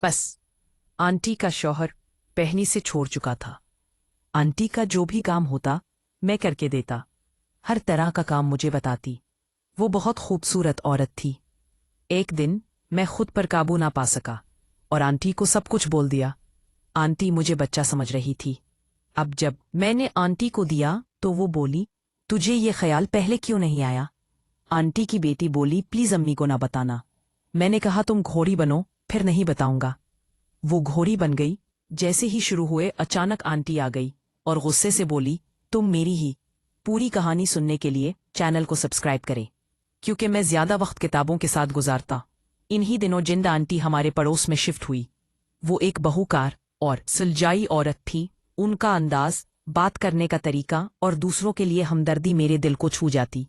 बस आंटी का शौहर पहनी से छोड़ चुका था। आंटी का जो भी काम होता मैं करके देता, हर तरह का काम मुझे बताती। वो बहुत खूबसूरत औरत थी। एक दिन मैं खुद पर काबू ना पा सका और आंटी को सब कुछ बोल दिया। आंटी मुझे बच्चा समझ रही थी। अब जब मैंने आंटी को दिया तो वो बोली, तुझे ये ख्याल पहले क्यों नहीं आया? आंटी की बेटी बोली, प्लीज अम्मी को ना बताना। मैंने कहा तुम घोड़ी बनो, फिर नहीं बताऊंगा। वो घोड़ी बन गई। जैसे ही शुरू हुए अचानक आंटी आ गई और गुस्से से बोली, तुम मेरी ही। पूरी कहानी सुनने के लिए चैनल को सब्सक्राइब करें, क्योंकि मैं ज्यादा वक्त किताबों के साथ गुजारता। इन्हीं दिनों जिंद आंटी हमारे पड़ोस में शिफ्ट हुई। वो एक बहुकार और सुलझाई औरत थी। उनका अंदाज, बात करने का तरीका और दूसरों के लिए हमदर्दी मेरे दिल को छू जाती।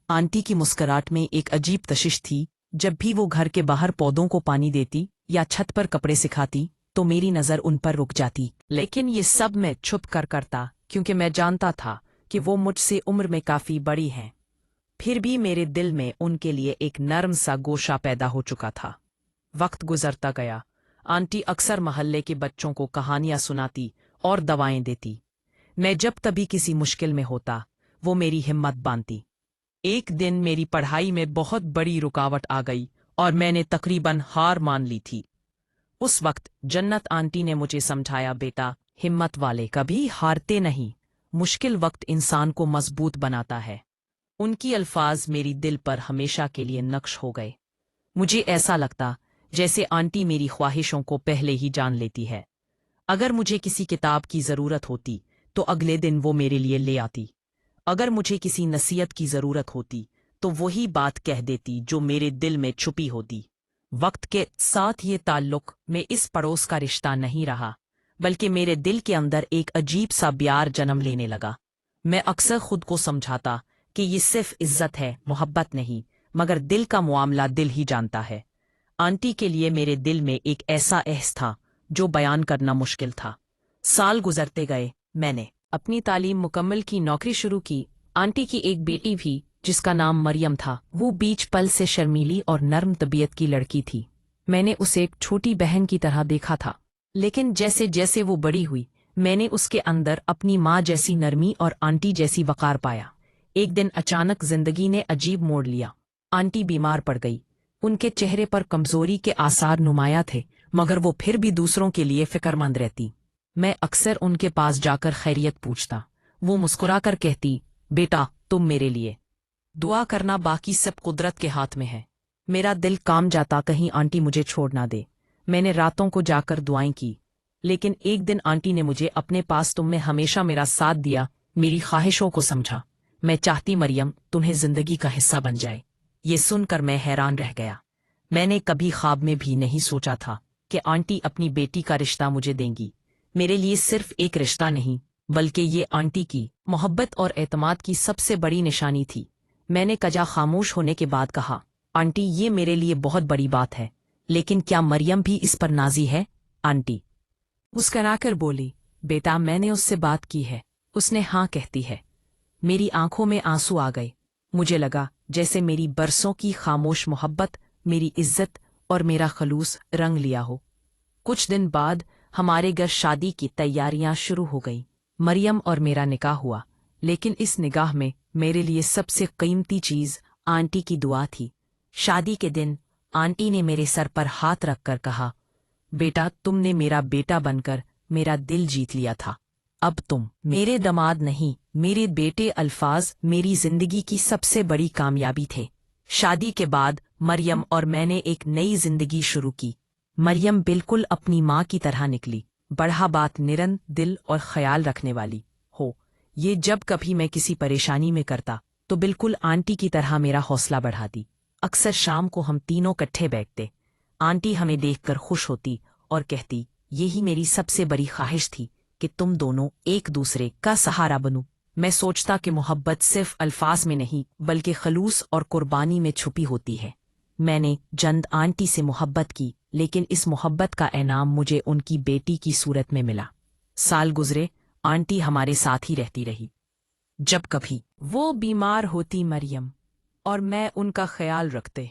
आंटी की मुस्कुराहट में एक अजीब कशिश थी। जब भी वो घर के बाहर पौधों को पानी देती या छत पर कपड़े सिखाती तो मेरी नजर उन पर रुक जाती। लेकिन ये सब मैं छुप कर करता, क्योंकि मैं जानता था कि वो मुझसे उम्र में काफी बड़ी हैं। फिर भी मेरे दिल में उनके लिए एक नर्म सा गोशा पैदा हो चुका था। वक्त गुजरता गया। आंटी अक्सर मोहल्ले के बच्चों को कहानियां सुनाती और दवाएं देती। मैं जब तभी किसी मुश्किल में होता, वो मेरी हिम्मत बांधती। एक दिन मेरी पढ़ाई में बहुत बड़ी रुकावट आ गई और मैंने तकरीबन हार मान ली थी। उस वक्त जन्नत आंटी ने मुझे समझाया, बेटा, हिम्मत वाले कभी हारते नहीं। मुश्किल वक्त इंसान को मजबूत बनाता है। उनकी अल्फाज मेरी दिल पर हमेशा के लिए नक्श हो गए। मुझे ऐसा लगता जैसे आंटी मेरी ख्वाहिशों को पहले ही जान लेती है। अगर मुझे किसी किताब की जरूरत होती तो अगले दिन वो मेरे लिए ले आती। अगर मुझे किसी नसीहत की जरूरत होती तो वही बात कह देती जो मेरे दिल में छुपी होती। वक्त के साथ ये ताल्लुक में इस पड़ोस का रिश्ता नहीं रहा, बल्कि मेरे दिल के अंदर एक अजीब सा प्यार जन्म लेने लगा। मैं अक्सर खुद को समझाता कि ये सिर्फ इज्जत है, मोहब्बत नहीं, मगर दिल का मामला दिल ही जानता है। आंटी के लिए मेरे दिल में एक ऐसा एहसास था जो बयान करना मुश्किल था। साल गुजरते गए। मैंने अपनी तालीम मुकम्मल की, नौकरी शुरू की। आंटी की एक बेटी भी जिसका नाम मरियम था। वो बीच पल से शर्मीली और नर्म तबीयत की लड़की थी। मैंने उसे एक छोटी बहन की तरह देखा था, लेकिन जैसे जैसे वो बड़ी हुई मैंने उसके अंदर अपनी माँ जैसी नरमी और आंटी जैसी वकार पाया। एक दिन अचानक जिंदगी ने अजीब मोड़ लिया। आंटी बीमार पड़ गई। उनके चेहरे पर कमजोरी के आसार नुमाया थे, मगर वो फिर भी दूसरों के लिए फिक्रमंद रहती। मैं अक्सर उनके पास जाकर खैरियत पूछता। वो मुस्कुराकर कहती, बेटा, तुम मेरे लिए दुआ करना, बाकी सब कुदरत के हाथ में है। मेरा दिल काम जाता, कहीं आंटी मुझे छोड़ ना दे। मैंने रातों को जाकर दुआएं की, लेकिन एक दिन आंटी ने मुझे अपने पास, तुमने हमेशा मेरा साथ दिया, मेरी ख्वाहिशों को समझा। मैं चाहती मरियम तुम्हें जिंदगी का हिस्सा बन जाए। ये सुनकर मैं हैरान रह गया। मैंने कभी ख्वाब में भी नहीं सोचा था कि आंटी अपनी बेटी का रिश्ता मुझे देंगी। मेरे लिए सिर्फ एक रिश्ता नहीं, बल्कि ये आंटी की मोहब्बत और एतमाद की सबसे बड़ी निशानी थी। मैंने कजा खामोश होने के बाद कहा, आंटी, ये मेरे लिए बहुत बड़ी बात है, लेकिन क्या मरियम भी इस पर नाजी है? आंटी मुस्कुराकर बोली, बेटा, मैंने उससे बात की है, उसने हाँ कहती है। मेरी आंखों में आंसू आ गए। मुझे लगा जैसे मेरी बरसों की खामोश मोहब्बत, मेरी इज्जत और मेरा खलूस रंग लिया हो। कुछ दिन बाद हमारे घर शादी की तैयारियां शुरू हो गई। मरियम और मेरा निकाह हुआ, लेकिन इस निगाह में मेरे लिए सबसे कीमती चीज आंटी की दुआ थी। शादी के दिन आंटी ने मेरे सर पर हाथ रखकर कहा, बेटा, तुमने मेरा बेटा बनकर मेरा दिल जीत लिया था। अब तुम मेरे दामाद नहीं, मेरे बेटे। अल्फाज मेरी जिंदगी की सबसे बड़ी कामयाबी थे। शादी के बाद मरियम और मैंने एक नई जिंदगी शुरू की। मरियम बिल्कुल अपनी माँ की तरह निकली, बढ़ा बात, निरन दिल और ख्याल रखने वाली हो। ये जब कभी मैं किसी परेशानी में करता तो बिल्कुल आंटी की तरह मेरा हौसला बढ़ाती। अक्सर शाम को हम तीनों इकट्ठे बैठते। आंटी हमें देखकर खुश होती और कहती, यही मेरी सबसे बड़ी ख्वाहिश थी कि तुम दोनों एक दूसरे का सहारा बनो। मैं सोचता कि मोहब्बत सिर्फ अल्फाज में नहीं, बल्कि खलूस और कुर्बानी में छुपी होती है। मैंने जन्नत आंटी से मोहब्बत की, लेकिन इस मोहब्बत का इनाम मुझे उनकी बेटी की सूरत में मिला। साल गुजरे, आंटी हमारे साथ ही रहती रही। जब कभी वो बीमार होती, मरियम और मैं उनका ख्याल रखते।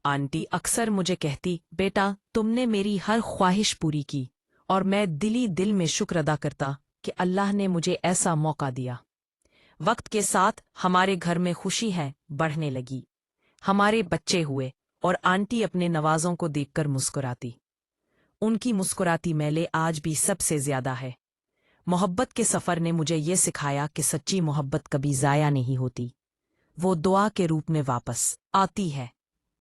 आंटी अक्सर मुझे कहती, बेटा तुमने मेरी हर ख्वाहिश पूरी की, और मैं दिली दिल में शुक्र अदा करता कि अल्लाह ने मुझे ऐसा मौका दिया। वक्त के साथ हमारे घर में खुशी है बढ़ने लगी, हमारे बच्चे हुए, और आंटी अपने नवाजों को देखकर मुस्कुराती। उनकी मुस्कुराती मैले आज भी सबसे ज्यादा है। मोहब्बत के सफ़र ने मुझे ये सिखाया कि सच्ची मोहब्बत कभी ज़ाया नहीं होती, वो दुआ के रूप में वापस आती है।